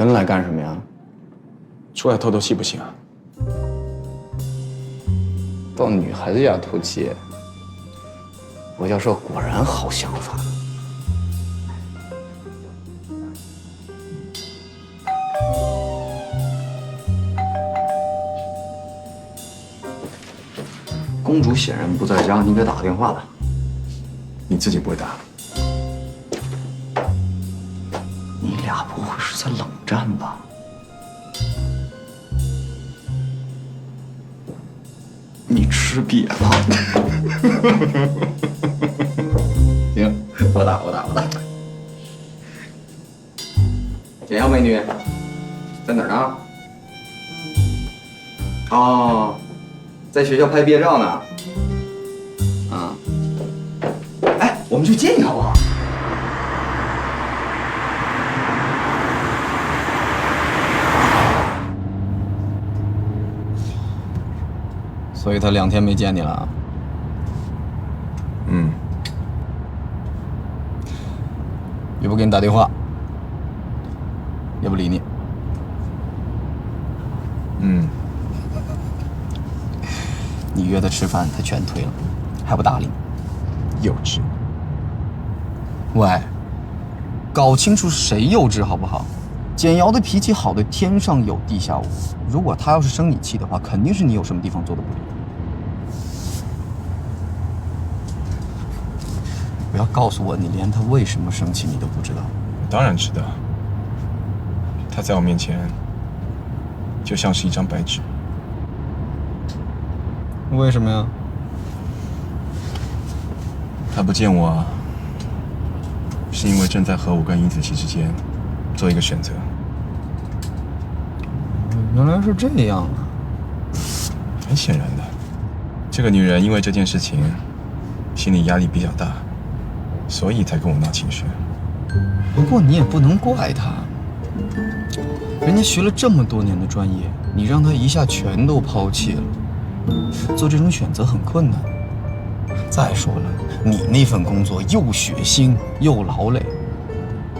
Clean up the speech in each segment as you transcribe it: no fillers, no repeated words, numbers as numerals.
跟来干什么呀？出来透透气不行啊？到女孩子家透气，罗教授果然好想法。公主显然不在家，你给打个电话吧。你自己不会打？你俩不会是在冷战吧？你吃瘪了。行，我打。简小美女，在哪儿呢？哦，在学校拍毕业照呢。啊，哎，我们去见你好不好？所以他2天没见你了。嗯。也不给你打电话，也不理你。嗯。你约他吃饭，他全推了，还不搭理你。幼稚。喂，搞清楚谁幼稚好不好？简瑶的脾气好的天上有地下无，如果他要是生你气的话，肯定是你有什么地方做的不对。不要告诉我你连他为什么生气你都不知道。我当然知道。他在我面前就像是一张白纸。为什么呀？他不见我，是因为正在和我跟殷子琪之间做一个选择。原来是这样啊！很显然的，这个女人因为这件事情心理压力比较大，所以才跟我闹情绪。不过你也不能怪她，人家学了这么多年的专业，你让她一下全都抛弃了，做这种选择很困难。再说了，你那份工作又血腥又劳累，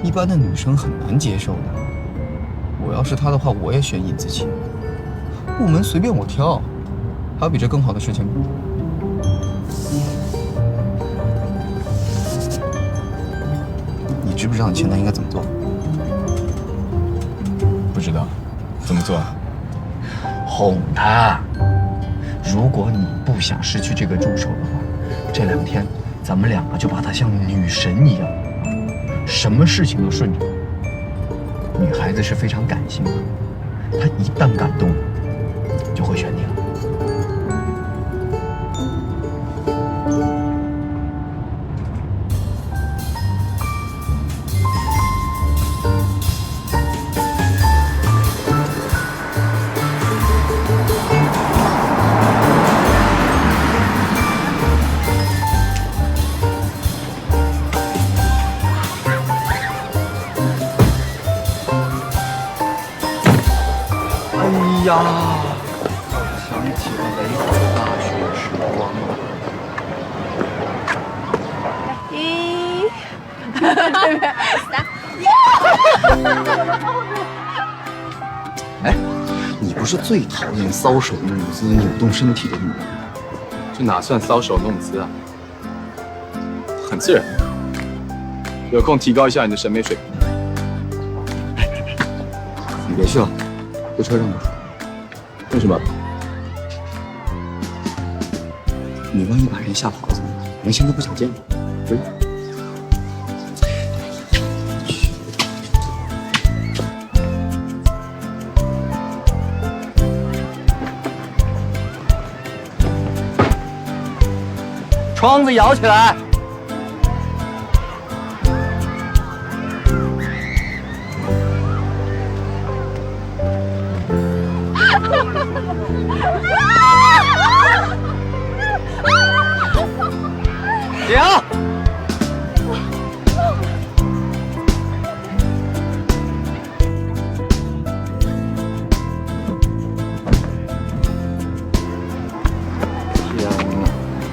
一般的女生很难接受的。我要是她的话，我也选尹子琪。部门随便我挑，还有比这更好的事情吗？你知不知道你现在应该怎么做？不知道，怎么做？哄他。如果你不想失去这个助手的话，这2天咱们2个就把她像女神一样，什么事情都顺着。女孩子是非常感性的，她一旦感动，就会选你了。哎呀，想起了美好的大学时光1、哎，你不是最讨厌搔首弄姿、扭动身体的女人吗？这哪算搔首弄姿啊？很自然。有空提高一下你的审美水平。你别去了，回车上吧。为什么？你万一把人吓跑了怎么办？人现在不想见你。对。窗子摇起来。停！天哪，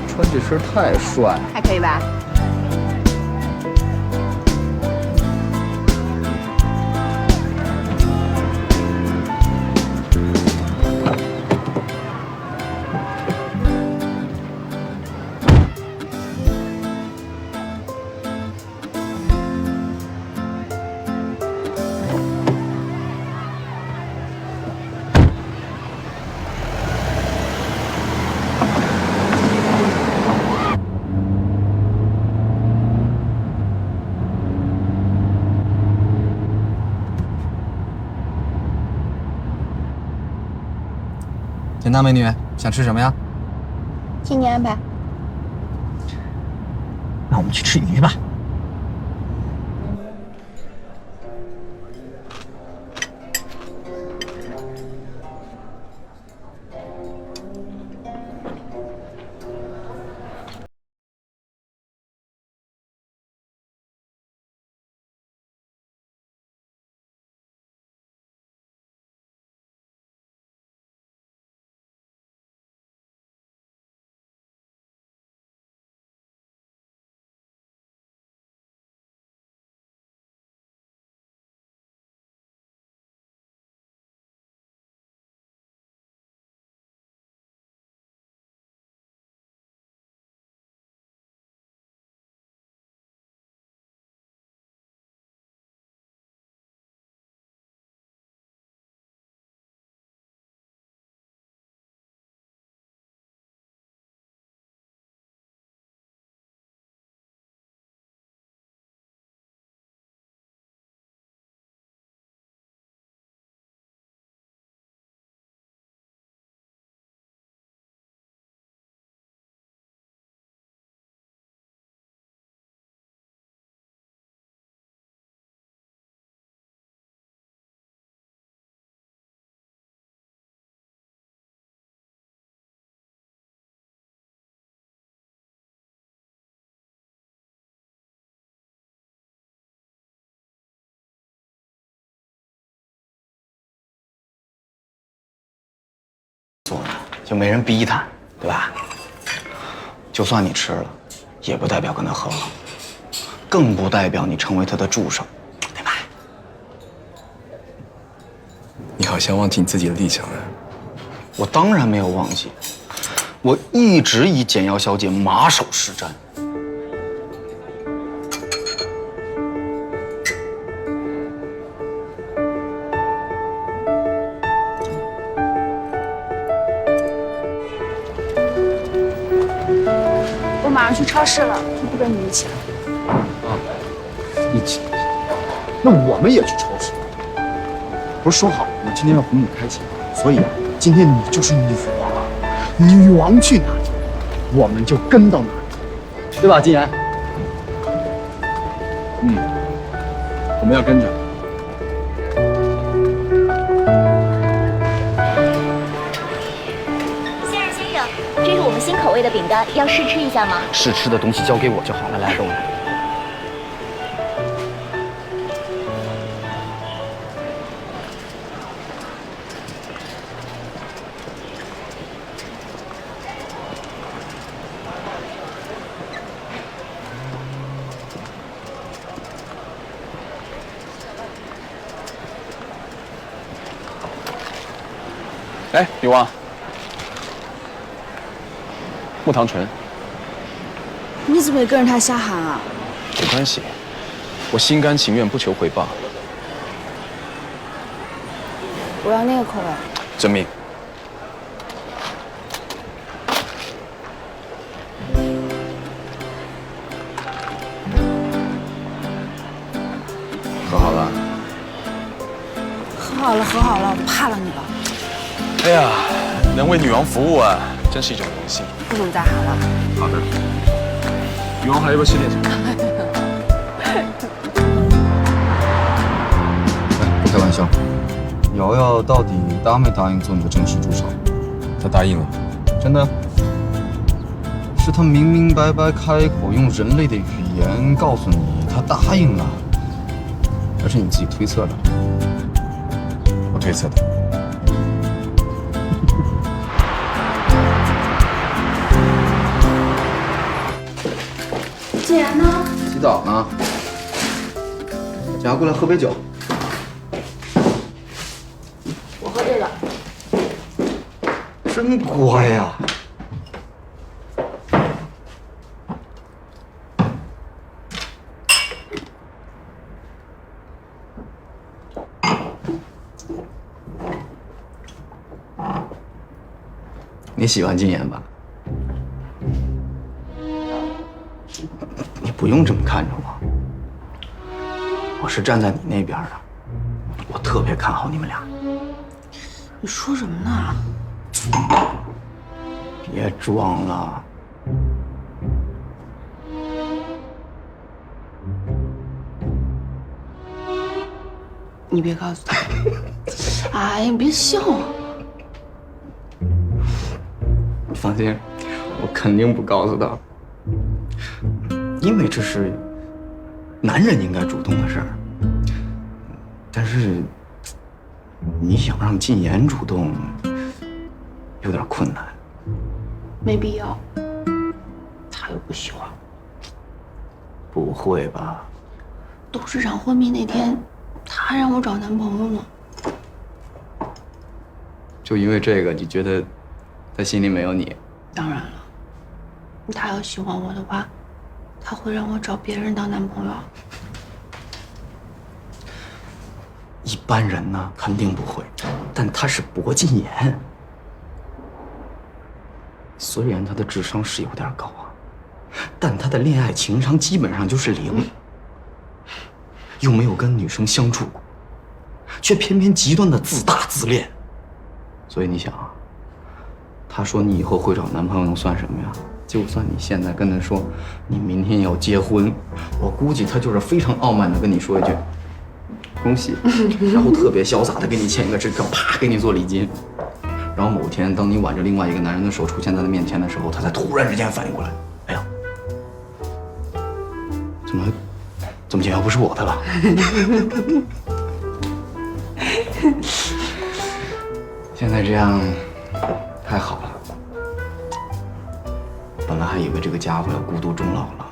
穿这身太帅，还可以吧？田大美女，想吃什么呀？听你安排。那我们去吃鱼吧。做的就没人逼他，对吧？就算你吃了，也不代表跟他和好，更不代表你成为他的助手，对吧？你好像忘记你自己的立场了。我当然没有忘记，我一直以简瑶小姐马首是瞻。我马上去超市了，不跟你一起了。一起？那我们也去超市。不是说好我今天要哄你开心，所以啊，今天你就是女王啊，女王去哪里，我们就跟到哪里，对吧，金妍？我们要跟着。先生，这是我们新口味的饼干，要试吃一下吗？试吃的东西交给我就好了，来，跟我来。哎，女王，木糖醇。你怎么也跟着他瞎喊啊？没关系，我心甘情愿，不求回报。我要那个口味。遵命。喝好了。喝好了，喝好了，我怕了你了。哎呀，能为女王服务啊，真是一种荣幸。不能再喊了。好的。女王还要不要吃点什么？哎，不开玩笑，瑶瑶到底答没答应做你的正式助手？他答应了。真的？是他明明白白开口用人类的语言告诉你他答应了，还是你自己推测的？我推测的。既然呢？洗澡呢。想要过来喝杯酒。我喝这个。真乖呀。你喜欢金妍吧？你不用这么看着我，我是站在你那边的，我特别看好你们俩。你说什么呢？别装了。你别告诉他。哎呀，你别笑啊！你放心，我肯定不告诉他，因为这是男人应该主动的事儿。但是你想让禁言主动，有点困难。没必要，他又不喜欢。不会吧？董事长昏迷那天，他还让我找男朋友呢。就因为这个，你觉得他心里没有你？当然了，他要喜欢我的话，他会让我找别人当男朋友。一般人呢，肯定不会，但他是薄禁言。虽然他的智商是有点高啊，但他的恋爱情商基本上就是0，又没有跟女生相处过，却偏偏极端的自大自恋。所以你想啊，他说你以后会找男朋友能算什么呀？就算你现在跟他说你明天要结婚，我估计他就是非常傲慢的跟你说一句恭喜，然后特别潇洒的给你签一个支票，啪给你做礼金。然后某天当你挽着另外一个男人的手出现在他面前的时候，他才突然之间反应过来，哎呀，怎么解药不是我的了？现在这样还好了，本来还以为这个家伙要孤独终老了，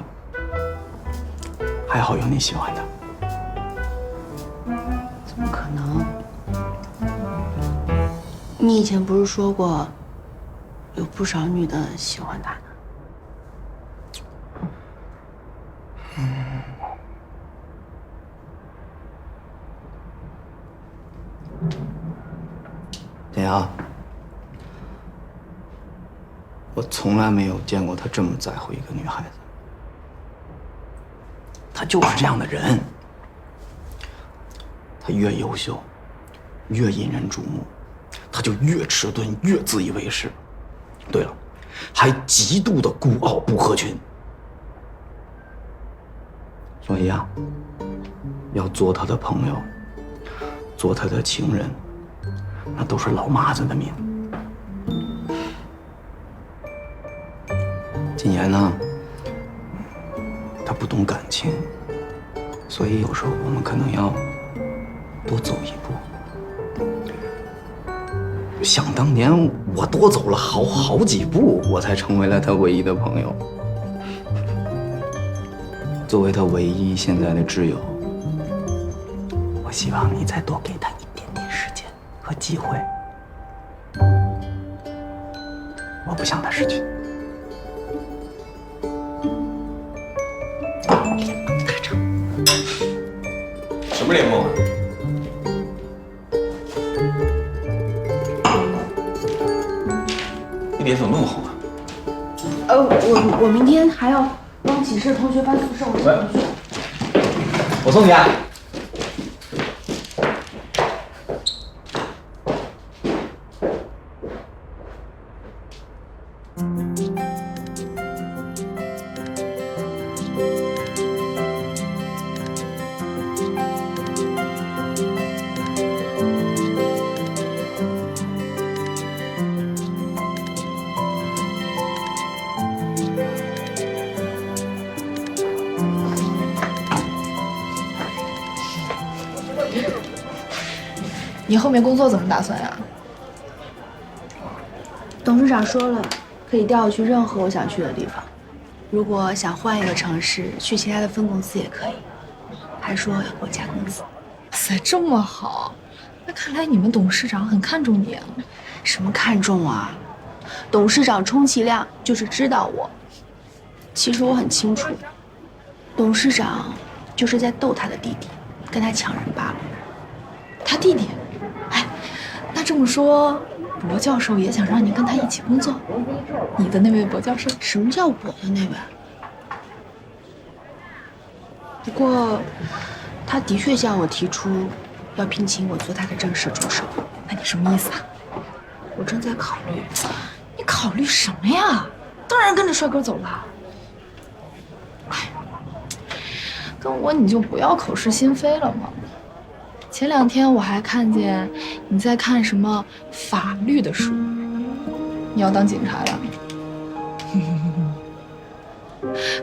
还好有你喜欢的。怎么可能？你以前不是说过，有不少女的喜欢他呢？对啊，我从来没有见过他这么在乎一个女孩子。他就是这样的人，他越优秀，越引人瞩目，他就越迟钝，越自以为是。对了，还极度的孤傲不合群。所以啊，要做他的朋友，做他的情人，那都是老妈子的命。禁言呢，他不懂感情，所以有时候我们可能要多走一步。想当年，我多走了好几步，我才成为了他唯一的朋友。作为他唯一现在的挚友，我希望你再多给他一点点时间和机会。我不想他失去。什么联盟啊？你脸怎么那么红啊？我明天还要帮寝室同学搬宿舍，我先回去。我送你啊。你后面工作怎么打算呀？董事长说了，可以调我去任何我想去的地方。如果想换一个城市，去其他的分公司也可以。还说要给我加工资。哇塞，这么好，那看来你们董事长很看重你啊。什么看重啊？董事长充其量就是知道我。其实我很清楚，董事长就是在逗他的弟弟，跟他抢人罢了。他弟弟？哎，那这么说，博教授也想让你跟他一起工作？你的那位博教授？什么叫我的那位？不过，他的确向我提出要聘请我做他的正式助手。那你什么意思啊？我正在考虑。你考虑什么呀？当然跟着帅哥走了。哎，跟我你就不要口是心非了嘛。前2天我还看见你在看什么法律的书，你要当警察呀？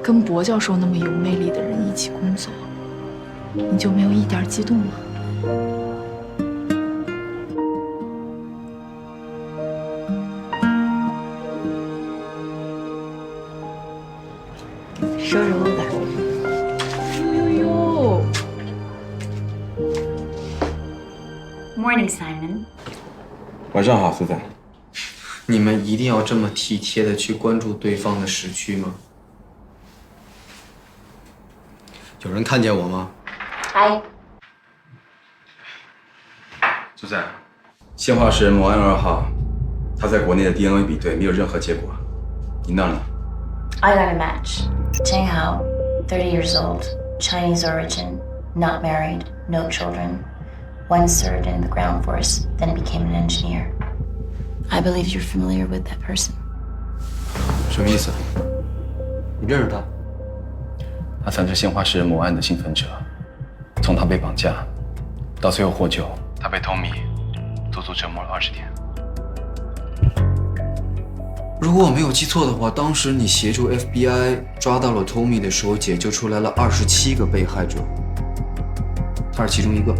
跟博教授那么有魅力的人一起工作，你就没有一点激动吗？收拾屋吧。哟， Morning, Simon. 晚上好，苏赞。你们一定要这么体贴的去关注对方的时区吗？有人看见我吗？嗨，苏赞，现化石某案2号，他在国内的 DNA 比对没有任何结果，你那儿呢？ I got a match. Cheng Hao, 30 years old, Chinese origin, not married, no children. Once served in the ground force, then became an engineer. I believe you're familiar with that person. 什么意思？你认识他？他曾是现化石某案的幸存者，从他被绑架到最后获救，他被Tommy足足折磨了20天。如果我没有记错的话，当时你协助 FBI 抓到了 Tommy 的时候，解救出来了27个被害者，他是其中一个。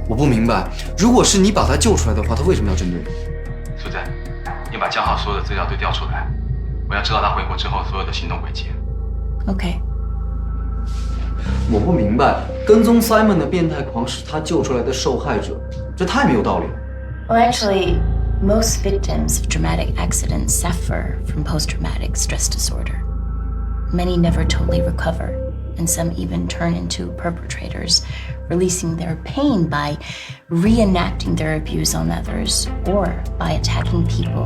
我不明白，如果是你把他救出来的话，他为什么要针对你？苏赞，你把江浩所有的资料都调出来，我要知道他回国之后所有的行动轨迹。Okay. 我不明白，跟踪 Simon 的变态狂是他救出来的受害者，这太没有道理了。 Well, actually, most victims of dramatic accidents suffer from post-traumatic stress disorder. Many never totally recover, and some even turn into perpetrators, releasing their pain by reenacting their abuse on others or by attacking people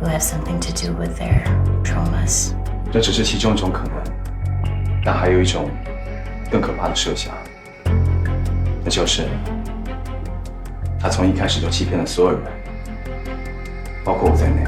who have something to do with their traumas. 这只是其中一种可能，但还有一种更可怕的设想，那就是他从一开始就欺骗了所有人，包括我在内。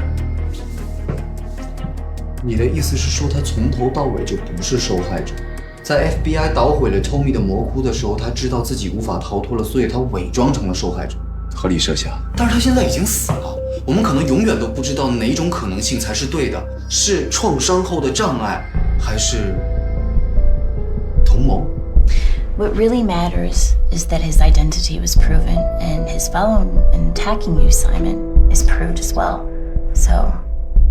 你的意思是说，他从头到尾就不是受害者？在 FBI 捣毁了 Tommy 的魔窟的时候，他知道自己无法逃脱了，所以他伪装成了受害者。合理设想。但是他现在已经死了，我们可能永远都不知道哪种可能性才是对的，是创伤后的障碍，还是同谋？ What really matters is that his identity was proven, and his following and attacking you, Simon, is proved as well. So,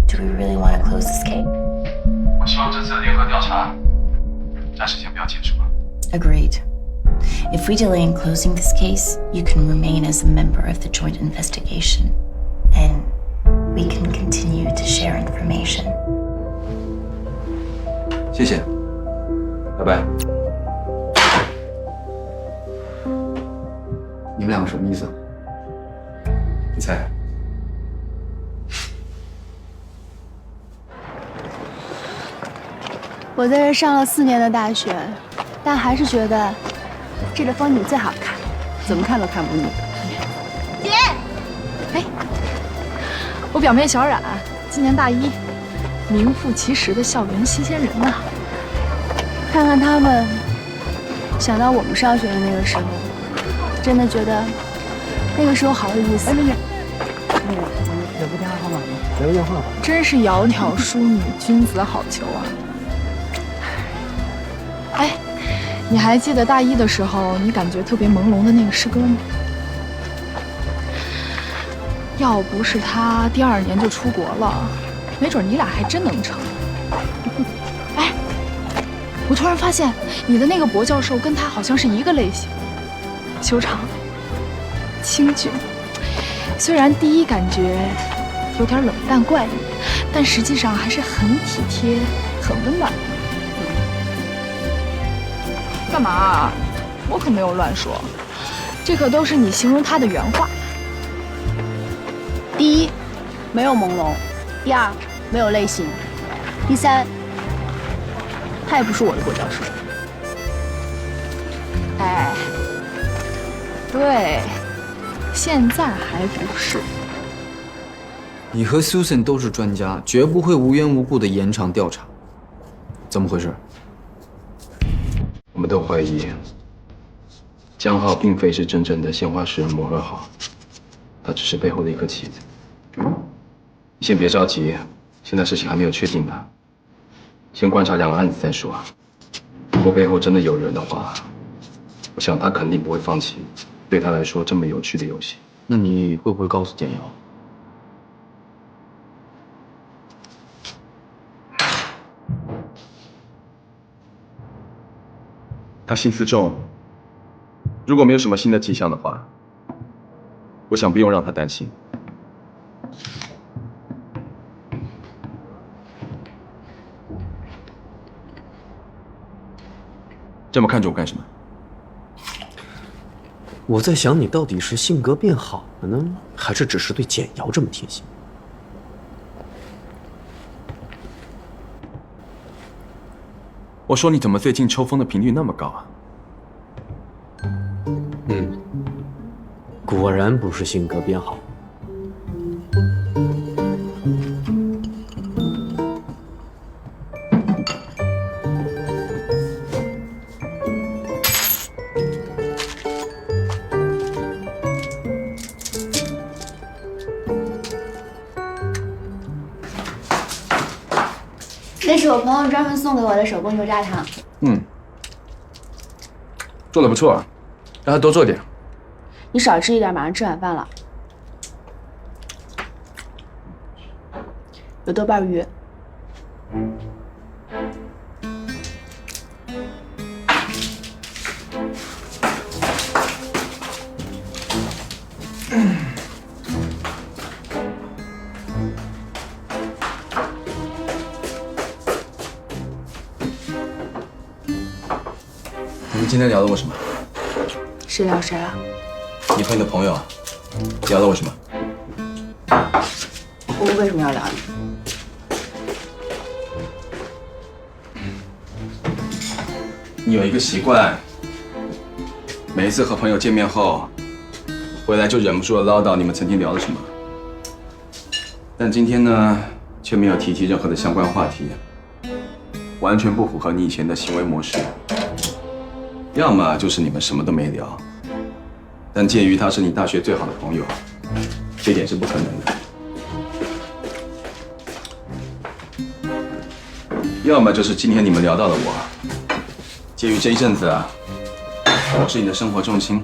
do we really want to close this case? 我希望这次的联合调查暂时先不要结束。 Agreed. If we delay in closing this case, you can remain as a member of the joint investigation, and we can continue to share information. 谢谢，拜拜。你们两个什么意思？你猜？我在这上了4年的大学，但还是觉得这里的风景最好看，怎么看都看不腻。姐，哎，我表妹小冉今年大1，名副其实的校园新鲜人呐。看看他们，想到我们上学的那个时候，真的觉得那个时候好有意思。哎，留个电话号码吗？留个电话吧。真是窈窕淑女，君子好逑啊！哎，你还记得大1的时候，你感觉特别朦胧的那个师哥吗？要不是他第2年就出国了，没准你俩还真能成。哎，我突然发现你的那个博教授跟他好像是一个类型，修长、清俊，虽然第一感觉有点冷淡怪异，但实际上还是很体贴、很温暖的。干嘛啊？我可没有乱说，这可都是你形容他的原话。第1，没有朦胧；第2，没有类型；第3，他也不是我的国教授。哎，对，现在还不是。你和 Susan 都是专家，绝不会无缘无故的延长调查。怎么回事？我们都怀疑江浩并非是真正的鲜花食人魔2号，他只是背后的一颗棋子。你先别着急，现在事情还没有确定呢，先观察2个案子再说。如果背后真的有人的话，我想他肯定不会放弃对他来说这么有趣的游戏。那你会不会告诉简瑶？他心思重，如果没有什么新的迹象的话，我想不用让他担心。这么看着我干什么？我在想，你到底是性格变好了呢，还是只是对简瑶这么贴心？我说你怎么最近抽风的频率那么高啊？果然不是性格变好。那是我朋友专门送给我的手工油炸糖。做的不错，让他多做点。你少吃一点，马上吃晚饭了。有豆瓣鱼。你们今天聊了我什么？谁聊谁啊？你和你的朋友聊了我什么？我们为什么要聊你？你有一个习惯，每一次和朋友见面后，回来就忍不住的唠叨你们曾经聊了什么。但今天呢，却没有提及任何的相关话题，完全不符合你以前的行为模式。要么就是你们什么都没聊，但鉴于他是你大学最好的朋友，这点是不可能的。要么就是今天你们聊到了我，介于这一阵子啊，我是你的生活重心，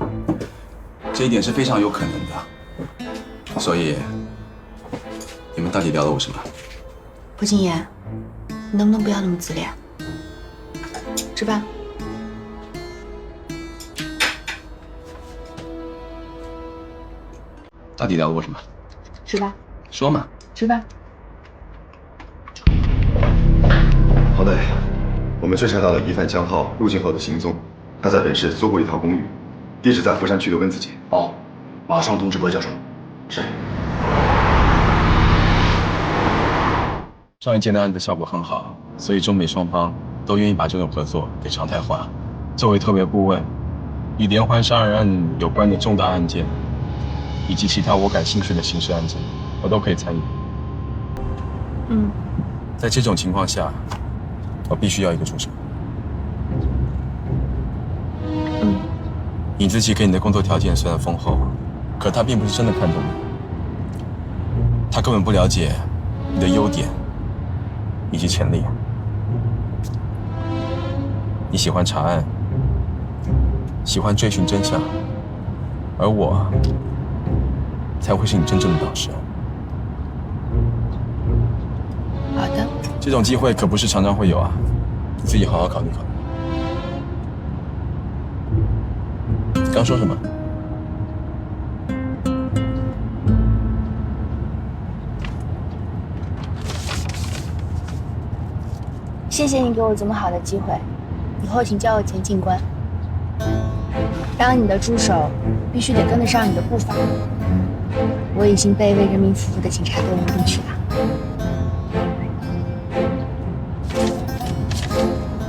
这一点是非常有可能的。所以，你们到底聊了我什么？胡金言，你能不能不要那么自恋？吃饭。到底聊了我什么？吃饭。说嘛。吃饭。好的，我们追查到了疑犯江浩入境后的行踪。他在本市租过一套公寓，地址在福山区的温子街。好，马上通知柏教授。是。上一件的案子效果很好，所以中美双方都愿意把这种合作给常态化。作为特别顾问，与连环杀人案有关的重大案件，以及其他我感兴趣的刑事案件，我都可以参与。在这种情况下，我必须要一个助手。尹自奇给你的工作条件虽然丰厚，可他并不是真的看重你，他根本不了解你的优点以及潜力。你喜欢查案，喜欢追寻真相，而我才会是你真正的导师。好的。这种机会可不是常常会有啊，你自己好好考虑考虑。刚说什么？谢谢你给我这么好的机会，以后请叫我钱警官。当你的助手，必须得跟得上你的步伐。我已经被为人民服务的警察队录进去了。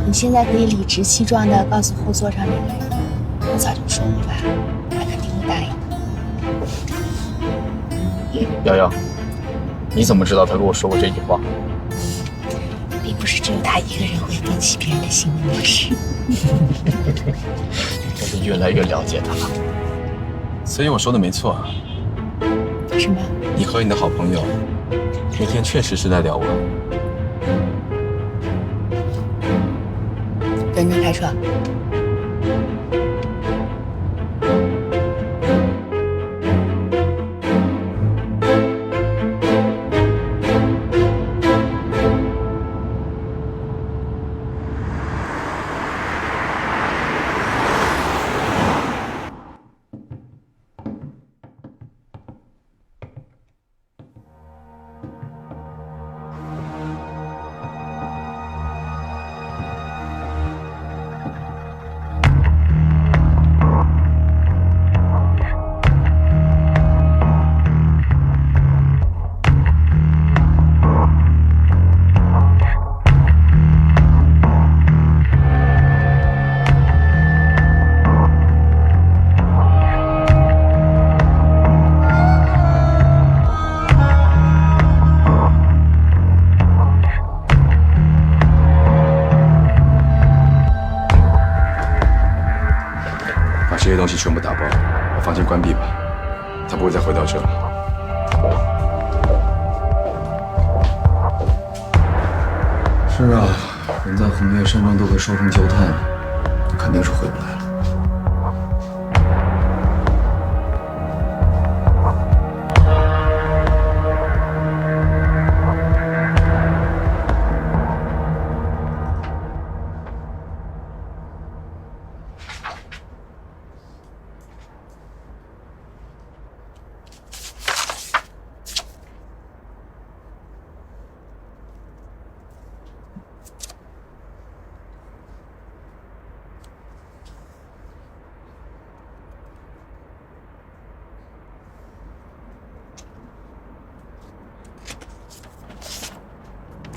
你现在可以理直气壮地告诉后座上那个人，我早就说过吧。他肯定会答应。瑶瑶，你怎么知道他跟我说过这句话？并不是只有他一个人会分析别人的行为模式。我是越来越了解他了。所以我说的没错，什么？你和你的好朋友那天确实是在聊我。认真开车。这些东西全部打包，把房间关闭吧，他不会再回到这了。是啊，人在红叶山庄都快烧成焦炭了，肯定是回不来了。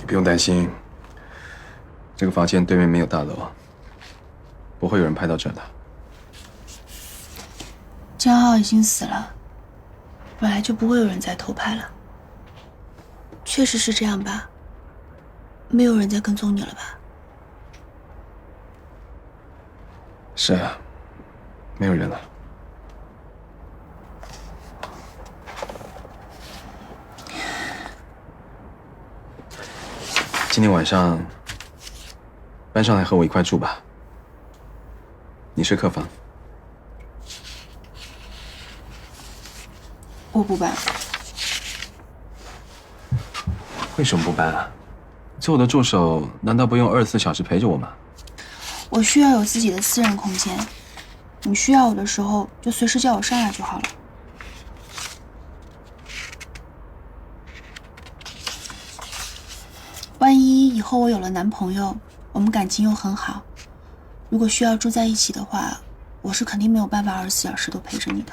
不用担心，这个房间对面没有大楼，不会有人拍到这的。江浩已经死了，本来就不会有人再偷拍了。确实是这样吧？没有人在跟踪你了吧？是啊，没有人了。今天晚上搬上来和我一块住吧。你睡客房。我不搬。为什么不搬啊？做我的助手，难道不用24小时陪着我吗？我需要有自己的私人空间，你需要我的时候就随时叫我上来就好了。万一以后我有了男朋友，我们感情又很好，如果需要住在一起的话，我是肯定没有办法24小时都陪着你的。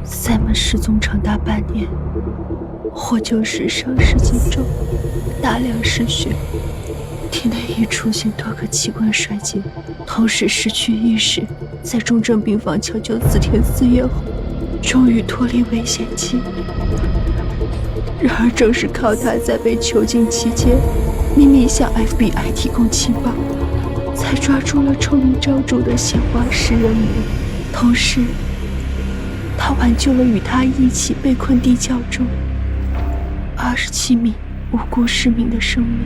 赛门失踪长达半年，获救时伤势严重，大量失血，体内已出现多个器官衰竭，同时失去意识，在重症病房抢救4天4夜后，终于脱离危险期。然而，正是靠他在被囚禁期间秘密向 FBI 提供情报，才抓住了臭名昭著的鲜花食人魔。同时，他挽救了与他一起被困地窖中27名无辜市民的生命。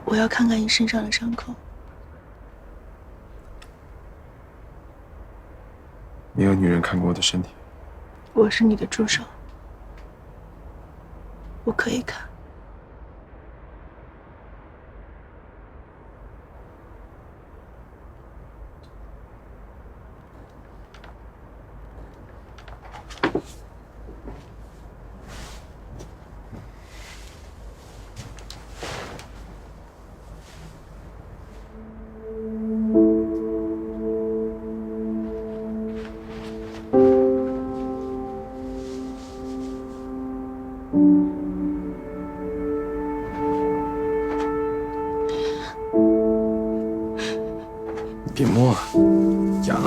我要看看你身上的伤口。没有女人看过我的身体。我是你的助手，我可以看。别摸，痒。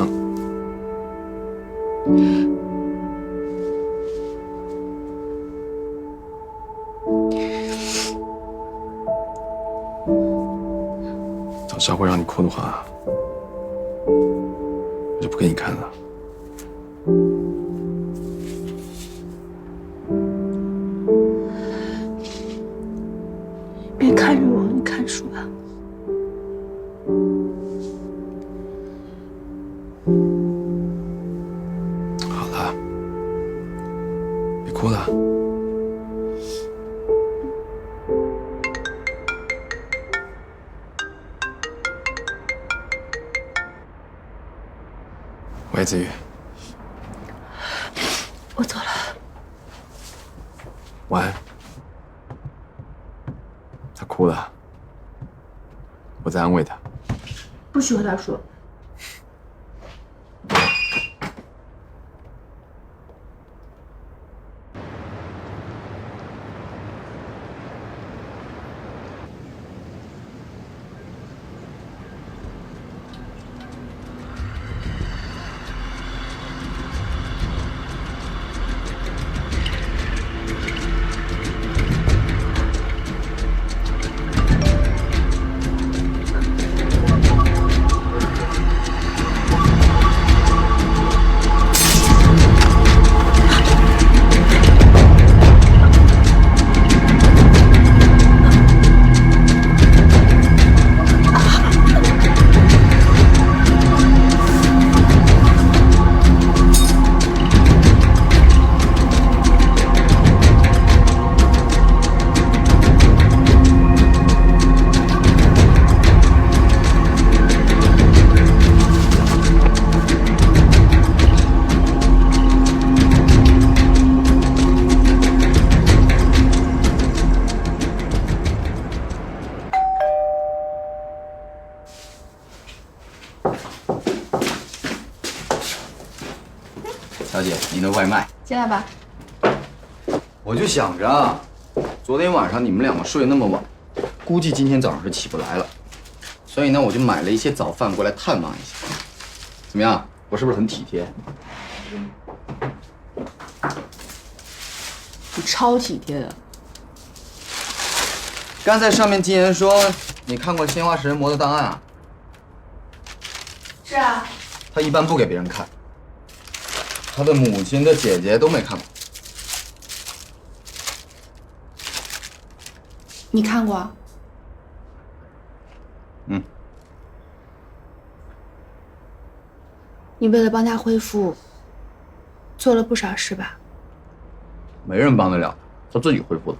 早知道会让你哭的话，我就不给你看了。别看着我，你看书吧。好了，别哭了。喂，子宇。我走了。晚安。他哭了，我在安慰他。不许和他说。小姐，您的外卖。进来吧。我就想着，昨天晚上你们两个睡那么晚，估计今天早上是起不来了，所以呢，我就买了一些早饭过来探望一下。怎么样？我是不是很体贴？你超体贴的。刚才上面金言说你看过《鲜花食人魔》的档案啊？是啊。他一般不给别人看。他的母亲的姐姐都没看过。你看过？嗯。你为了帮他恢复，做了不少事吧？没人帮得了，他自己恢复的。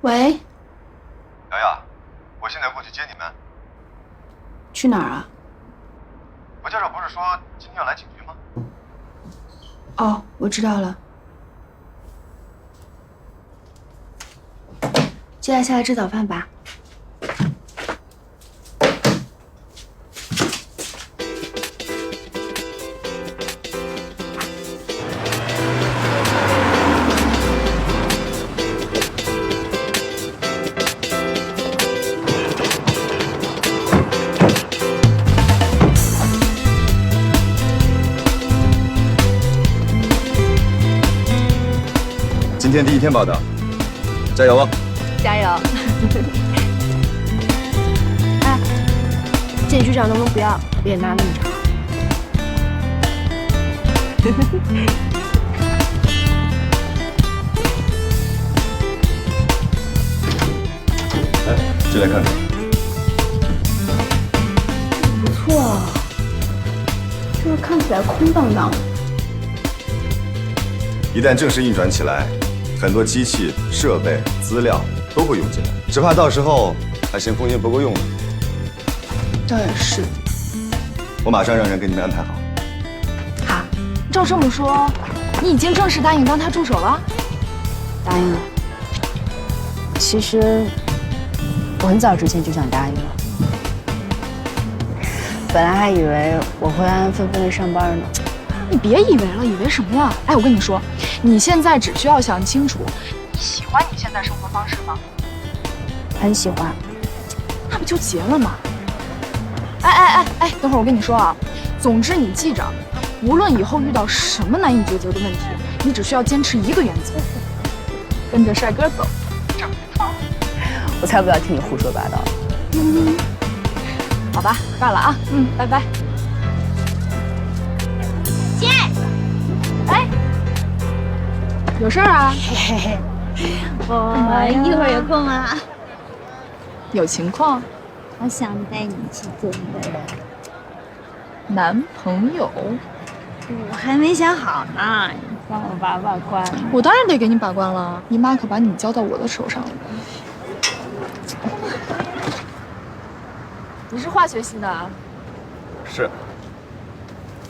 喂，瑶瑶，我现在过去接你们。去哪儿啊？罗教授不是说今天要来警局吗？哦，我知道了。接下来吃早饭吧。今天第一天报道，加油啊！加油！哎，建局长能不能不要脸拉那么长？来，进来看看。不错，就是看起来空荡荡的。一旦正式运转起来，很多机器、设备、资料都会涌进来，只怕到时候还嫌空间不够用呢。倒也是。我马上让人给你们安排好。好，照这么说，你已经正式答应当他助手了？答应了。其实我很早之前就想答应了，本来还以为我会安安分分的上班呢。你别以为了，以为什么呀？哎，我跟你说，你现在只需要想清楚，你喜欢你现在生活方式吗？很喜欢。那不就结了吗？哎，等会儿我跟你说啊，总之你记着，无论以后遇到什么难以抉择的问题，你只需要坚持一个原则，跟着帅哥走，这没错。我才不要听你胡说八道。好吧，干了啊，拜拜。姐，哎，有事儿啊？嘿嘿，我一会儿有空吗？有情况？我想带你去见一个人。男朋友？我还没想好呢，你帮我把关。我当然得给你把关了，姨妈可把你交到我的手上了。你是化学系的？是。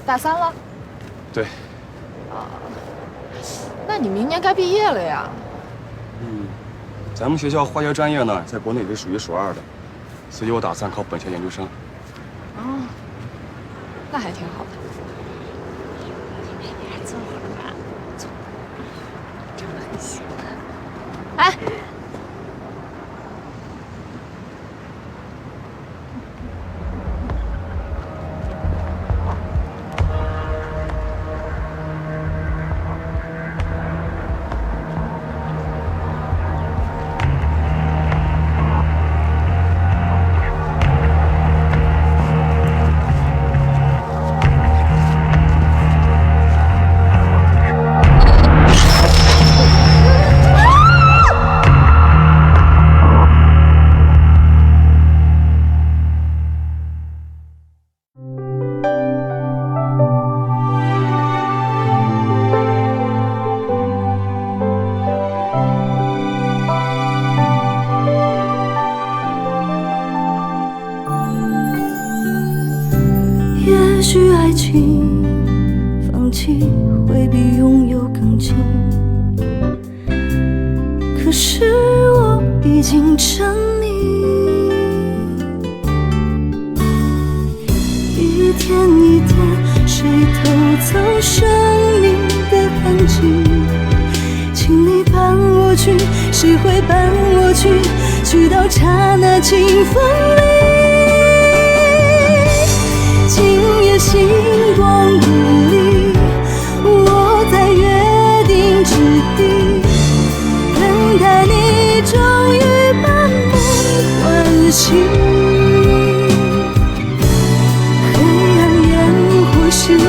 大三了？对。啊，那你明年该毕业了呀？咱们学校化学专业呢，在国内也是数一数二的，所以我打算考本校研究生。哦，那还挺好的。坐会儿吧，真的很喜欢。哎。也许爱情放弃会比拥有更近，可是我已经沉溺，一天一天谁偷走生命的痕迹，请你伴我去，谁会伴我去，去到刹那情分里。星光不离，我在约定之地，等待你终于把梦唤醒。黑暗烟火是你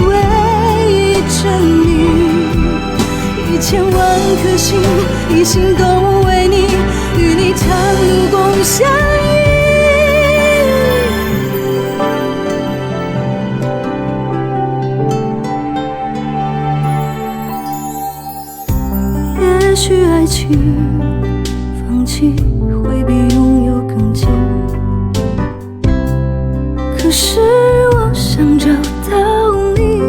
唯一证明，1000万颗心，一心都为你，与你长路共相依。也许爱情放弃会比拥有更近，可是我想找到你，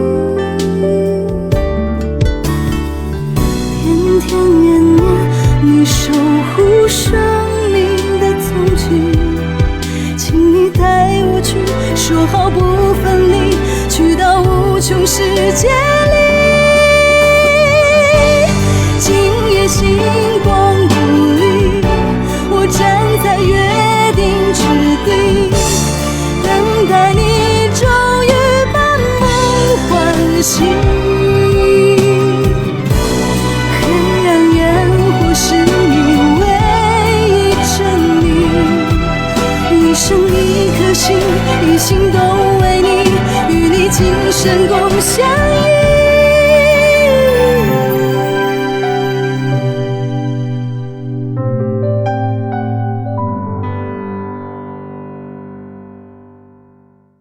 天天年年你守护生命的踪迹，请你带我去，说好不分离，去到无穷世界里。今夜星光不离，我站在约定之地，等待你终于把梦唤醒。黑暗烟火是你唯一证明，一生一颗心，一心都为你，与你今生共相依。